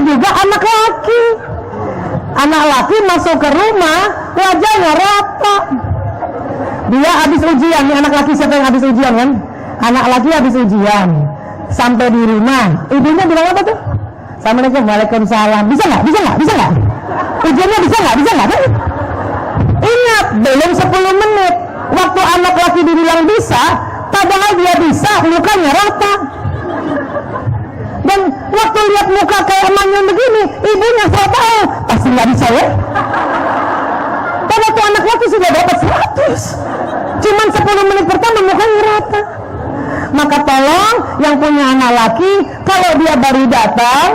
juga anak laki. Anak laki masuk ke rumah, wajahnya rata. Dia habis ujian, nih anak laki siapa yang habis ujian kan? Anak laki habis ujian, sampai di rumah, ibunya bilang apa tuh? Assalamualaikum, waalaikumsalam. Bisa nggak? Bisa nggak? Bisa nggak? Ujiannya bisa nggak? Bisa nggak? Ingat, belum 10 menit. Waktu anak laki dibilang bisa, padahal dia bisa, mukanya rata. Dan waktu lihat muka kayak manyun begini, ibunya tahu pasti nggak bisa ya. Dan waktu anak laki sudah dapat 100, cuman 10 menit pertama mukanya rata. Maka tolong yang punya anak laki, kalau dia baru datang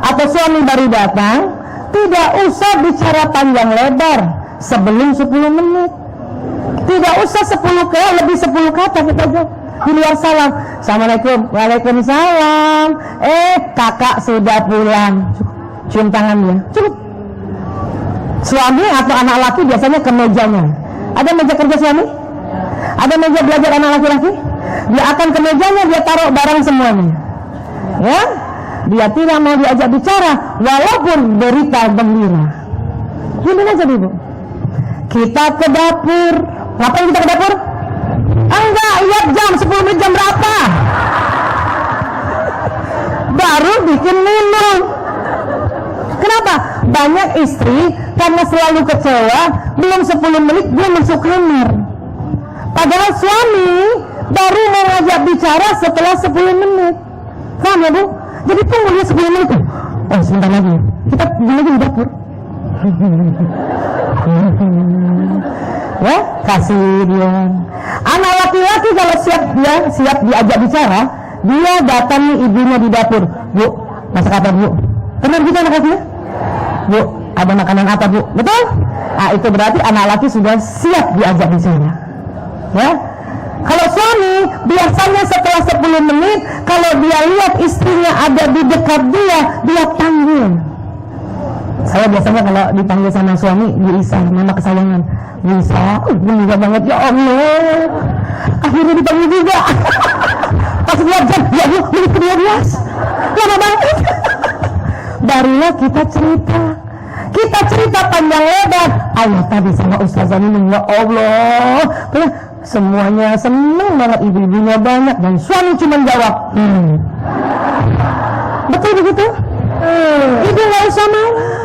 atau suami baru datang, tidak usah bicara panjang lebar sebelum 10 menit. Tidak usah 10 kali, lebih 10 kata kita jawab. Di luar salam, Assalamualaikum, waalaikumsalam. Kakak sudah pulang. Cium tangan dia, cukup. Suami atau anak laki biasanya ke mejanya. Ada meja kerja suami? Ada meja belajar anak laki-laki? Dia akan ke mejanya, dia taruh barang semuanya. Ya, dia tidak mau diajak bicara, walaupun berita gembira. Gimana aja ibu? Kita ke dapur. Ngapain kita ke dapur? Enggak, lihat jam, 10 menit jam berapa? Baru bikin minum. Kenapa? Banyak istri karena selalu kecewa, belum 10 menit dia masuk kamar. Padahal suami baru mau ngajak bicara setelah 10 menit. Paham ya Bu? Jadi tunggu dia 10 menit. Oh sebentar lagi, kita lagi di dapur. Ya, kasih dia. Anak laki-laki kalau siap diajak bicara, dia datangi ibunya di dapur. Bu, masak apa Bu? Benar gitu anak laki? Bu, ada makanan apa Bu? Betul? Ah, itu berarti anak laki sudah siap diajak bicara. Ya. Kalau suami biasanya setelah 10 menit, kalau dia lihat istrinya ada di dekat dia panggil. Saya biasanya kalau dipanggil sama suami, Isa, nama kesayangan, Isa, gembira banget ya Allah. Akhirnya dipanggil juga. Pas lihat jam, ya Bu, menit ke-12, lama banget. Barulah kita cerita panjang lebar. Ayah tadi sama Ustazah ini, ya Allah, semuanya seneng banget, ibu-ibunya banyak, dan suami cuma jawab betul begitu? Ibu gak usah marah.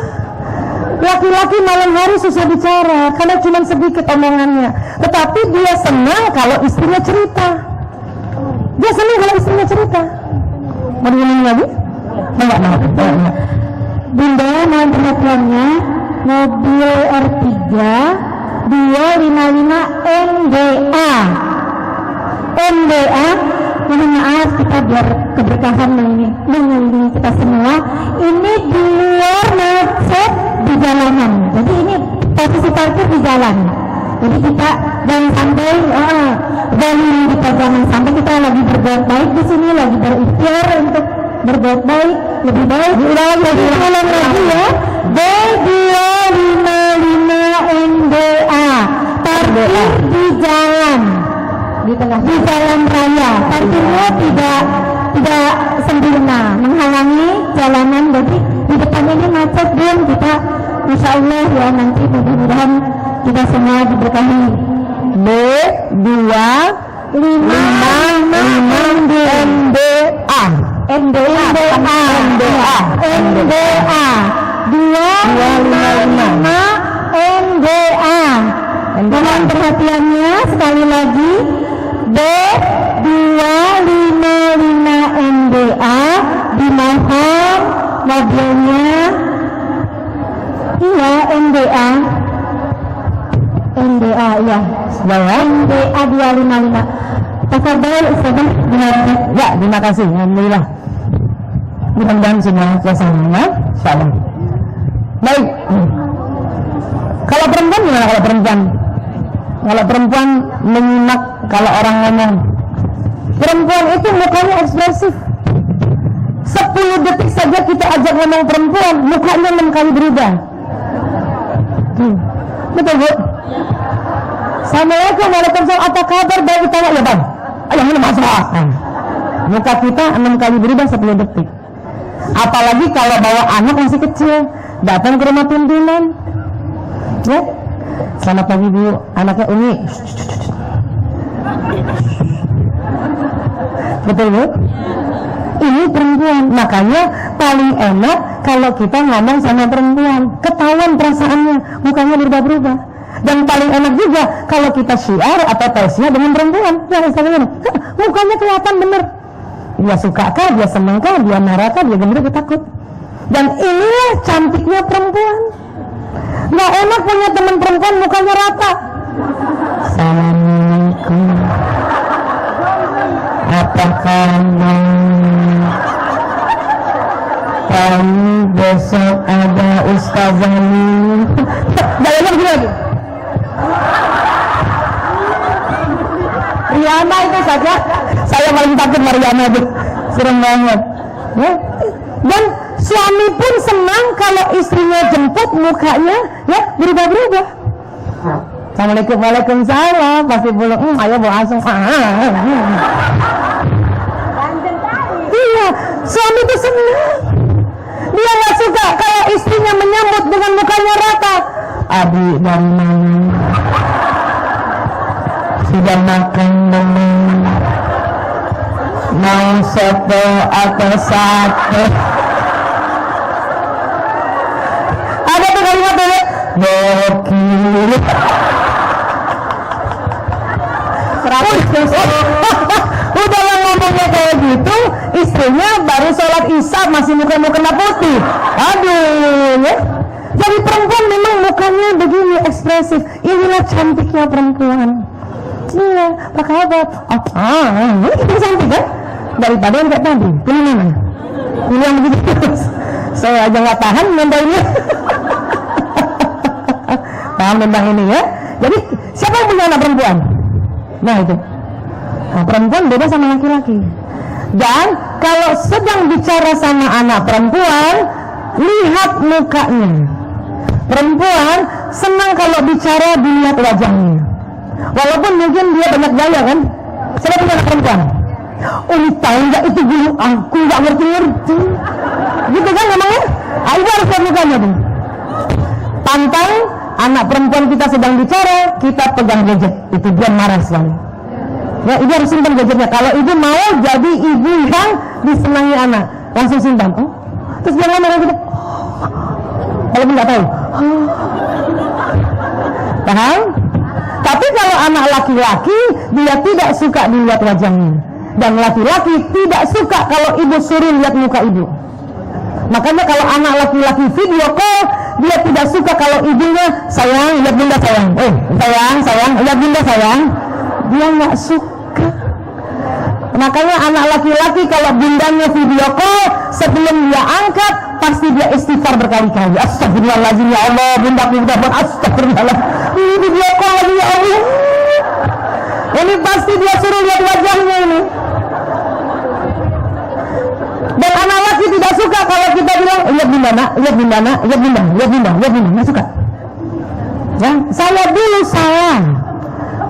Laki-laki malam hari susah bicara karena cuma sedikit omongannya, tetapi dia senang kalau istrinya cerita. Mau diulangi lagi? Enggak. Bunda, mohon perhatiannya, mobil R3 255 NDA, mohon maaf, kita biar keberkahan mengelilingi kita semua. Ini di luar macet di jalanan, jadi ini posisi parkir di jalan. Jadi kita jangan sampai di jangan sampai kita lagi berbuat baik di sini, lagi berikhtiar untuk berbuat baik, lebih baik. Ulang lagi ya. B255 NDA, parkir di jalan, di jalan raya. Parkirnya tidak sempurna, menghalangi jalanan. Jadi di depannya ini macet, belum kita, insya Allah ya, nanti mudah-mudahan kita semua diberkahi. B255 NDA 255 NDA. Mohon perhatiannya sekali lagi, B255 NDA, dimohon mobilnya. Iya, NDA ya, NDA 255. Tafadhol Ustazah. Ya, terima kasih. Alhamdulillah. Mudah-mudahan semua suasana, insyaallah. Baik. Kalau perempuan gimana? Kalau perempuan menyimak kalau orang ngomong. Perempuan itu mukanya ekspresif. 10 detik saja kita ajak ngomong perempuan, mukanya 6 kali berubah. Betul Bu? Assalamualaikum, waalaikumsalam, apa kabar? Baik, ditanya ya Bang. Ayo ini masalah. Muka kita 6 kali berubah 10 detik. Apalagi kalau bawa anak masih kecil, datang ke rumah pimpinan, ya, selamat pagi Bu, anaknya Umi. Betul Bu? Ini perempuan, makanya paling enak kalau kita ngomong sama perempuan, ketahuan perasaannya, mukanya berubah-berubah. Dan paling enak juga kalau kita syiar atau tausiah dengan perempuan, ya istilahnya, mukanya kelihatan bener. Dia suka kah, dia senang kah, dia marah kah, dia gembira, dia takut. Dan inilah cantiknya perempuan. Nggak enak punya teman perempuan mukanya rata. Assalamualaikum. Apa kabar? Kami besok ada Ustazah Lili. Gayanya begini lagi. Riana itu saja. Saya paling takut Mariana itu. Serem banget. Ya. Dan suami pun senang kalau istrinya jemput mukanya ya berubah-berubah. Assalamualaikum, waalaikumsalam. Pasti pulang, ayo bawa asam. Iya, suami itu senang. Dia nggak suka kalau istrinya menyambut dengan mukanya rata. Abi dari mana? Sudah makan belum? Mau soto atau sate? Ada tuh kalimat dulu. Gokil. Udah ngomongnya kayak gitu, istrinya baru sholat isya masih mukanya kena putih. Aduh, ya. Jadi perempuan memang mukanya begini ekspresif. Inilah cantiknya perempuan. Iya, pakai apa? Ini kita cantik kan? Daripada yang kayak tadi. Pilih mana? Pilih yang begitu terus. Saya aja nggak tahan nendangnya. Paham tentang ini ya? Jadi siapa yang punya anak perempuan? Nah itu. Nah, perempuan beda sama laki-laki. Dan kalau sedang bicara sama anak perempuan, lihat mukanya. Perempuan senang kalau bicara dilihat wajahnya. Walaupun mungkin dia banyak gaya kan. Siapa punya anak perempuan? Ini tahu nggak itu guru aku nggak ngerti-ngerti. Gitu kan namanya? Ibu harus lihat mukanya tuh. Pantang anak perempuan kita sedang bicara, kita pegang gadget. Itu dia marah sekali. Ya, ibu harus simpan gadgetnya. Kalau ibu mau jadi ibu yang disenangi anak, langsung simpan. Oh, terus jangan marah gitu. Kalau nggak tahu. Paham? Tapi kalau anak laki-laki, dia tidak suka dilihat wajahnya. Dan laki-laki tidak suka kalau ibu suruh lihat muka ibu. Makanya kalau anak laki-laki video call, dia tidak suka kalau ibunya, sayang, lihat bunda sayang. Sayang, lihat bunda sayang. Dia nggak suka. Makanya anak laki-laki kalau bundanya video call, sebelum dia angkat, pasti dia istighfar berkali-kali. Astagfirullahaladzim, ya Allah, bundaku udah buat astagfirullahaladzim. Ini video call lagi, ya Allah. Ini pasti dia suruh lihat wajahnya ini. Dan anak laki tidak suka kalau kita bilang, lihat bunda nak, lihat bunda nak, lihat bunda, nggak suka. Ya, saya dulu salah.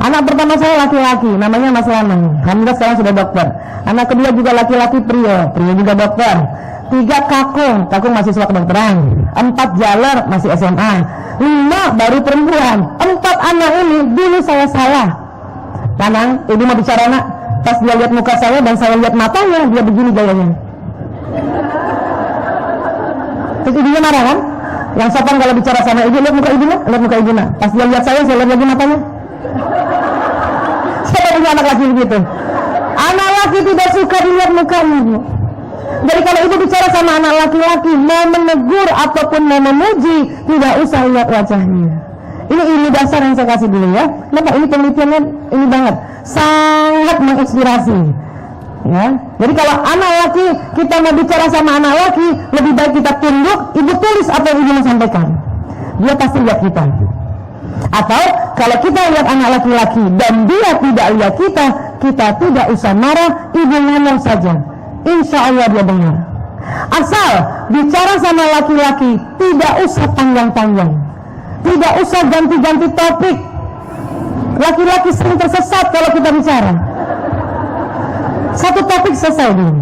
Anak pertama saya laki-laki, namanya Mas Lanang. Alhamdulillah sekarang sudah dokter. Anak kedua juga laki-laki, pria juga dokter. 3 kakung mahasiswa kedokteran. 4 jaler masih SMA. 5 baru perempuan. 4 anak ini dulu saya salah. Lanang, ibu mau bicara nak. Pas dia lihat muka saya dan saya lihat matanya, dia begini gayanya. Terus ibunya marah kan? Yang sopan kalau bicara sama ibu, lihat muka ibu nak, lihat muka ibu nak. Pas dia lihat saya lihat lagi matanya. Siapa punya anak laki begitu? Anak laki tidak suka dilihat mukanya, Bu. Jadi kalau ibu bicara sama anak laki-laki, mau menegur ataupun mau memuji, tidak usah lihat wajahnya. Ini dasar yang saya kasih dulu ya. Kenapa? Ini penelitiannya ini banget, sangat menginspirasi. Ya. Jadi kalau anak laki, kita mau bicara sama anak laki, lebih baik kita tunduk, ibu tulis apa yang ibu mau sampaikan. Dia pasti lihat kita. Atau kalau kita lihat anak laki-laki dan dia tidak lihat kita tidak usah marah, ibu ngomong saja. Insya Allah dia dengar. Asal bicara sama laki-laki, tidak usah panjang-panjang, tidak usah ganti-ganti topik. Laki-laki sering tersesat kalau kita bicara. Satu topik selesai dulu.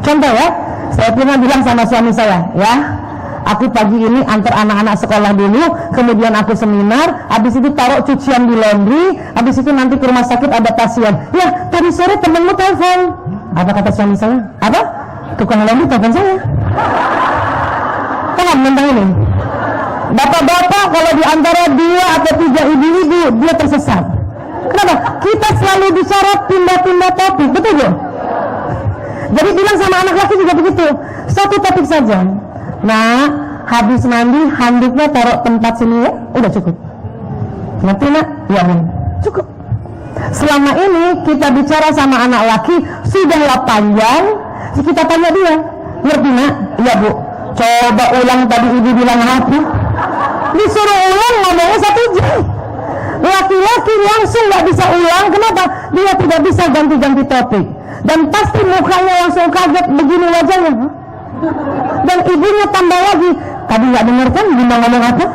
Contoh ya, Saya pernah bilang sama suami saya, ya, aku pagi ini antar anak-anak sekolah dulu, kemudian aku seminar, habis itu taruh cucian di laundry, habis itu nanti ke rumah sakit ada pasien. Ya, tadi sore temenmu telepon. Apa kata suami saya? Apa? Tukang laundry telepon saya. Paham tentang ini? Bapak-bapak kalau di antara 2 atau 3 ibu-ibu dia tersesat. Kenapa? Kita selalu bicara pindah-pindah topik, betul gak? Jadi bilang sama anak laki juga begitu, satu topik saja. Nah, habis mandi handuknya taruh tempat sini ya, udah cukup. Ngerti nak? Ya, cukup. Selama ini kita bicara sama anak laki sudahlah panjang, kita tanya dia, ngerti nak? Iya bu. Coba ulang tadi ibu bilang apa? Disuruh ulang ngomongnya 1 jam. Laki-laki langsung nggak bisa ulang, kenapa? Dia tidak bisa ganti-ganti topik. Dan pasti mukanya langsung kaget begini wajahnya. Dan ibunya tambah lagi, tadi nggak dengar kan Bunda ngomong apa?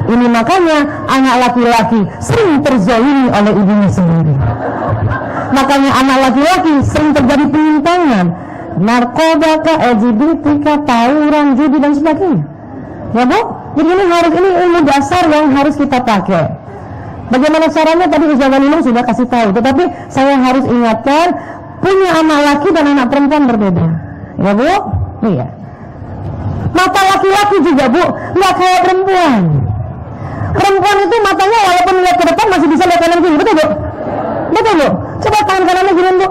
Ini makanya anak laki-laki sering terzalimi oleh ibunya sendiri. Makanya anak laki-laki sering terjadi penyimpangan, narkoba kah, LGBT kah, tawuran, judi dan sebagainya. Ya bu, jadi ini ilmu dasar yang harus kita pakai. Bagaimana caranya tadi Ustaz Imam sudah kasih tahu, tetapi saya harus ingatkan, punya anak laki dan anak perempuan berbeda. Ya bu, iya. Mata laki-laki juga bu, nggak kayak perempuan. Perempuan itu matanya walaupun lihat ke depan masih bisa lihat kanan kiri, betul bu? Betul bu? Coba tangan kanannya gini bu.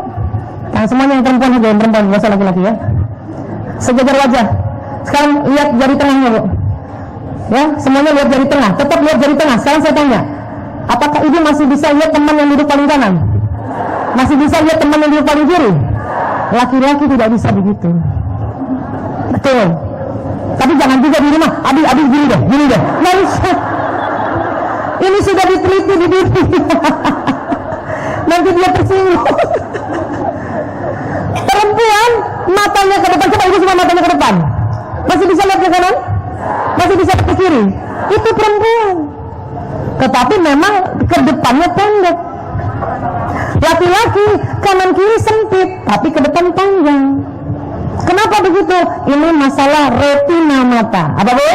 Tangan semuanya yang perempuan aja, yang perempuan, nggak usah laki-laki ya. Sejajar wajah. Sekarang lihat jari tengahnya bu. Ya, semuanya lihat jari tengah. Tetap lihat jari tengah. Sekarang saya tanya, apakah ibu masih bisa lihat teman yang duduk paling kanan? Masih bisa lihat teman yang duduk paling kiri? Laki-laki tidak bisa begitu. Betul. Tapi jangan juga di rumah. Abi gini deh. Nggak bisa. Ini sudah diteliti di diri. Nanti dia tersinggung. Perempuan matanya ke depan. Coba ibu semua matanya ke depan. Masih bisa lihat ke kanan? Masih bisa ke kiri? Itu perempuan. Tetapi memang ke depannya pendek. Laki-laki kanan kiri sempit, tapi ke depan panjang. Kenapa begitu? Ini masalah retina mata. Apa bu?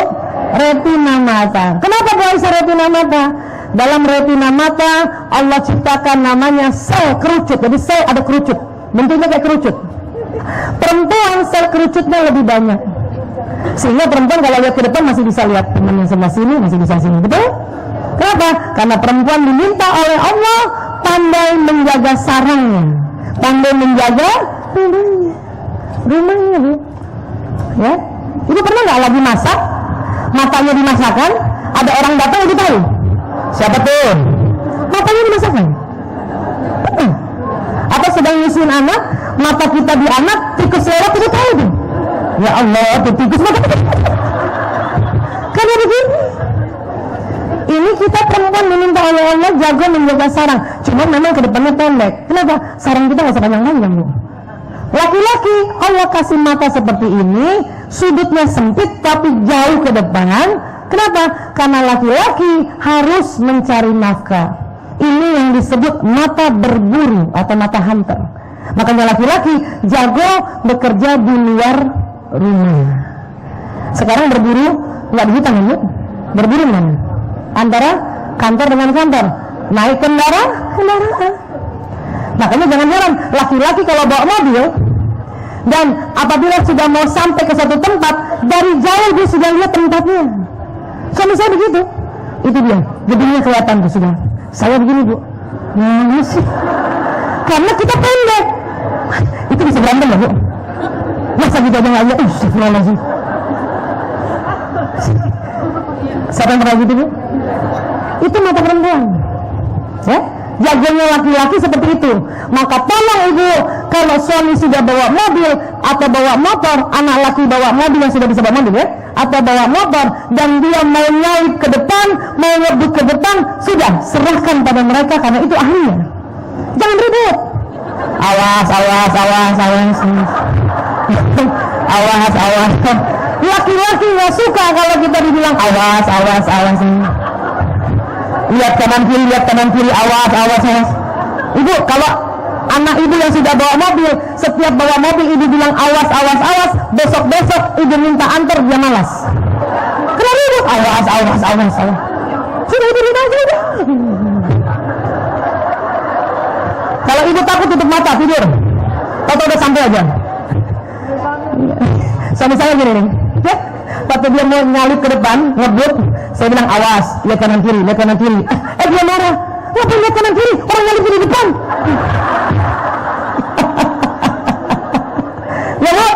Retina mata. Kenapa bu Aisyah retina mata? Dalam retina mata Allah ciptakan namanya sel kerucut. Jadi sel ada kerucut, bentuknya kayak kerucut. Perempuan sel kerucutnya lebih banyak, sehingga perempuan kalau lihat ke depan masih bisa lihat teman yang sebelah sini, masih bisa sini. Betul? Kenapa? Karena perempuan diminta oleh Allah pandai menjaga sarangnya, pandai menjaga rumahnya bu. Ya, ibu pernah nggak lagi masak, matanya dimasakkan, ada orang datang ibu tahu siapa tuh? Matanya dimasakkan. Atau sedang nyusuin anak, mata kita di anak, tikus lewat kita tahu tuh. Ya Allah, tuh tikus mata kita. Karena begini. Ini kita perempuan diminta oleh Allah jaga menjaga sarang. Cuma memang ke depannya pendek. Kenapa? Sarang kita nggak sepanjang-panjang bu. Laki-laki Allah kasih mata seperti ini, sudutnya sempit tapi jauh ke depan. Kenapa? Karena laki-laki harus mencari nafkah. Ini yang disebut mata berburu atau mata hunter. Makanya laki-laki jago bekerja di luar rumah. Sekarang berburu nggak di hutan bu? Berburu mana? Antara kantor dengan kantor, naik kendaraan. Makanya jangan heran laki-laki kalau bawa mobil dan apabila sudah mau sampai ke suatu tempat, dari jauh dia sudah lihat tempatnya. Suami saya begitu, itu dia gedungnya kelihatan tuh sudah. Saya begini bu, sih karena kita pendek. Itu bisa berantem ya bu? Masa kita aja nggak lihat? Astagfirullahaladzim. Siapa yang pernah gitu bu? Itu mata perempuan. Ya, jaganya laki-laki seperti itu. Maka tolong ibu, kalau suami sudah bawa mobil atau bawa motor, anak laki bawa mobil yang sudah bisa bawa mobil ya, atau bawa motor dan dia mau nyalip ke depan, mau ngebut ke depan, sudah serahkan pada mereka karena itu ahlinya. Jangan ribut. Awas. Awas. Laki-laki nggak suka kalau kita dibilang awas. Lihat kanan kiri, awas. Ibu, kalau anak ibu yang sudah bawa mobil, setiap bawa mobil ibu bilang awas, awas, awas, besok-besok ibu minta antar, dia malas. Kenapa ibu? Awas, awas, awas, awas. Sudah ibu minta aja udah. Kalau ibu takut tutup mata tidur, atau udah sampai aja. Suami saya gini nih, ya, waktu dia mau nyalip ke depan, ngebut, saya bilang awas, lihat kanan kiri, lihat kanan kiri. Dia marah, ngapain lihat kanan kiri, orang nyalip di depan. Ya bu,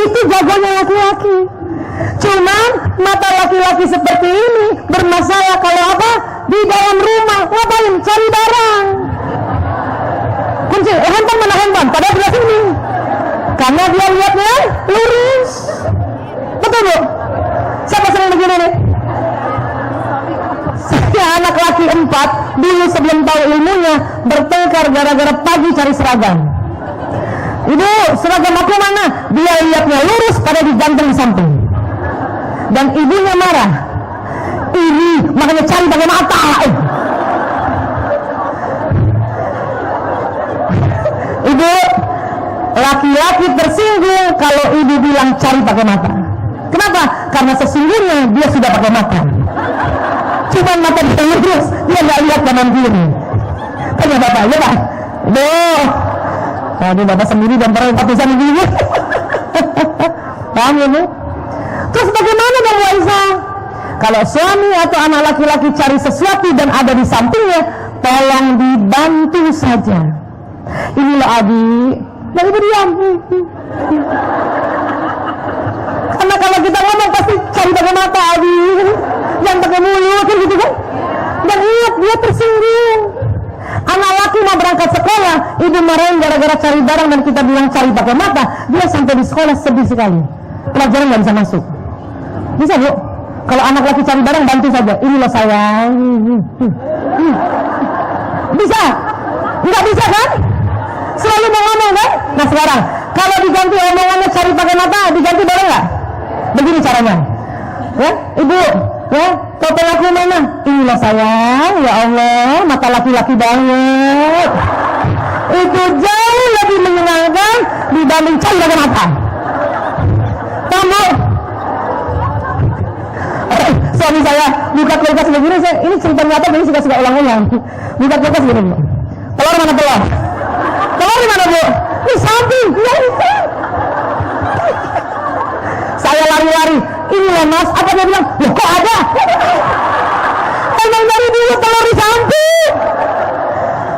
itu jagonya laki-laki. Cuman mata laki-laki seperti ini bermasalah kalau apa? Di dalam rumah, ngapain? Cari barang. Kunci, handphone mana handphone? Pada belah sini. Karena dia lihatnya lurus. Betul bu? Siapa sering begini nih? Saya anak laki 4, dulu sebelum tahu ilmunya bertengkar gara-gara pagi cari seragam. Ibu, seragam aku mana? Dia lihatnya lurus pada digantung di samping. Dan ibunya marah. Ini makanya cari pakai mata. Ibu, laki-laki tersinggung kalau ibu bilang cari pakai mata. Kenapa? Karena sesungguhnya dia sudah pakai mata. Cuma mata dia lurus, dia nggak lihat kanan kiri. Tanya bapak, ya pak? Duh, tadi bapak sendiri dan para ratusan ibu. Paham ya bu? Terus bagaimana dong Aisyah? Kalau suami atau anak laki-laki cari sesuatu dan ada di sampingnya, tolong dibantu saja. Inilah adik, dan ibu diam. Karena kalau kita ngomong pasti cari pakai mata adik, jangan pakai mulut gitu kan. Dan ingat dia tersinggung. Anak laki mau berangkat sekolah, ibu marahin gara-gara cari barang dan kita bilang cari pakai mata, dia sampai di sekolah sedih sekali. Pelajaran nggak bisa masuk. Bisa bu? Kalau anak laki cari barang bantu saja. Inilah sayang. Bisa? Nggak bisa kan? Selalu mau ngomong kan? Nah sekarang kalau diganti omongannya cari pakai mata, diganti boleh nggak? Begini caranya. Ya, ibu, ya, topeng aku mana? Inilah sayang, ya Allah, mata laki-laki banget. Itu jauh lebih menyenangkan dibanding cari pakai mata. Kamu suami saya buka kulkas begini, ini cerita nyata, jadi suka-suka ulang-ulang. Buka kulkas begini, telur mana telur? Telur di mana bu? Di samping. Saya lari-lari, inilah mas, apa dia bilang? Loh kok ada? Emang dari dulu telur di samping.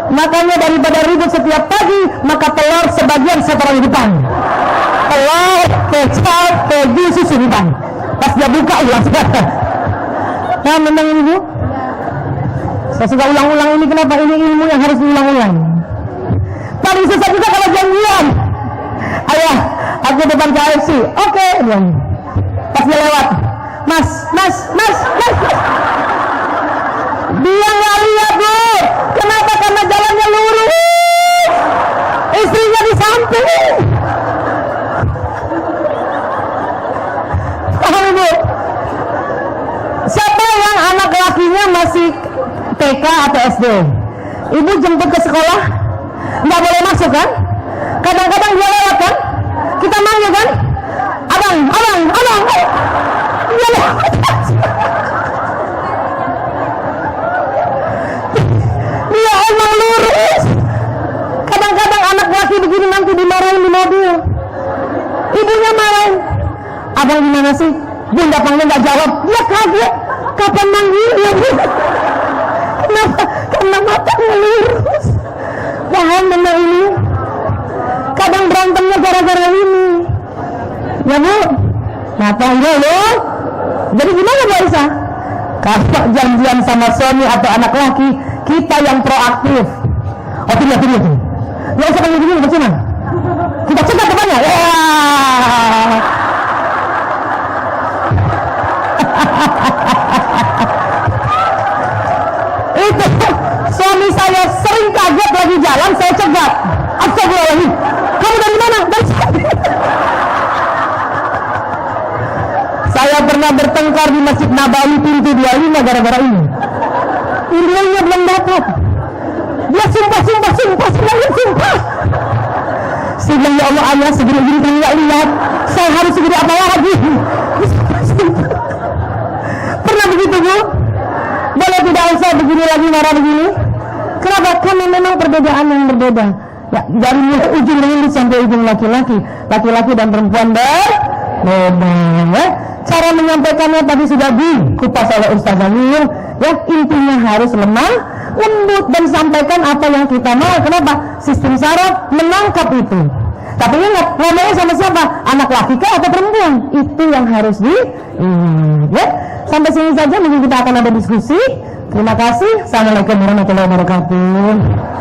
Makanya daripada ribut setiap pagi, maka telur sebagian saya taruh di depan. Telur, kecap, keju, susu di depan. Pas dia buka ulang sekarang. Nah memang ini bu, saya suka ulang-ulang ini, kenapa? Ini ilmu yang harus diulang-ulang. Paling susah juga kalau janjian. Ayah, aku depan KFC. Oke, pas dia lewat, mas. Dia nggak lihat bu. Kenapa? Karena jalannya lurus. Istrinya di samping. Paham ibu? Siapa yang anak lakinya masih TK atau SD? Ibu jemput ke sekolah, nggak boleh masuk kan? Kadang-kadang dia lewat kan? Kita manggil kan? Abang. Dia lewat. Dia emang lurus. Kadang-kadang anak laki begini nanti dimarahin di mobil. Ibunya marahin. Abang gimana sih? Bunda panggil nggak jawab. Dia kaget. Kapan manggilnya? Kenapa? Karena matanya lurus. Paham benar ini? Kadang berantemnya gara-gara ini. Ya bu? Kenapa enggak lo? Jadi gimana Bu Aisyah? Kalau janjian sama suami atau anak laki, kita yang proaktif. Oh tidak. Nggak usah panggil begini, percuma. Kita cepat depannya. Ya. Itu suami saya sering kaget lagi jalan, saya cegat. Astagfirullahaladzim, kamu dari mana? Dari sini. Saya pernah bertengkar di Masjid Nabawi pintu 25 gara-gara ini. Ilmunya belum dapat. Dia sumpah. Saya bilang, ya Allah, ayah segera gini kan nggak lihat. Saya harus segera apa lagi? Pernah begitu, Bu? Boleh tidak usah begini lagi, marah begini? Kenapa? Karena memang perbedaan yang berbeda. Ya, dari ujung lilit sampai ujung laki-laki dan perempuan berbeda. Ya. Cara menyampaikannya tadi sudah dikupas oleh Ustaz Zamir. Ya, intinya harus lemah, lembut dan sampaikan apa yang kita mau. Kenapa? Sistem saraf menangkap itu. Tapi ingat, ngomongnya sama siapa? Anak laki kah atau perempuan? Itu yang harus ya. Sampai sini saja, mungkin kita akan ada diskusi. Terima kasih. Assalamualaikum warahmatullahi wabarakatuh.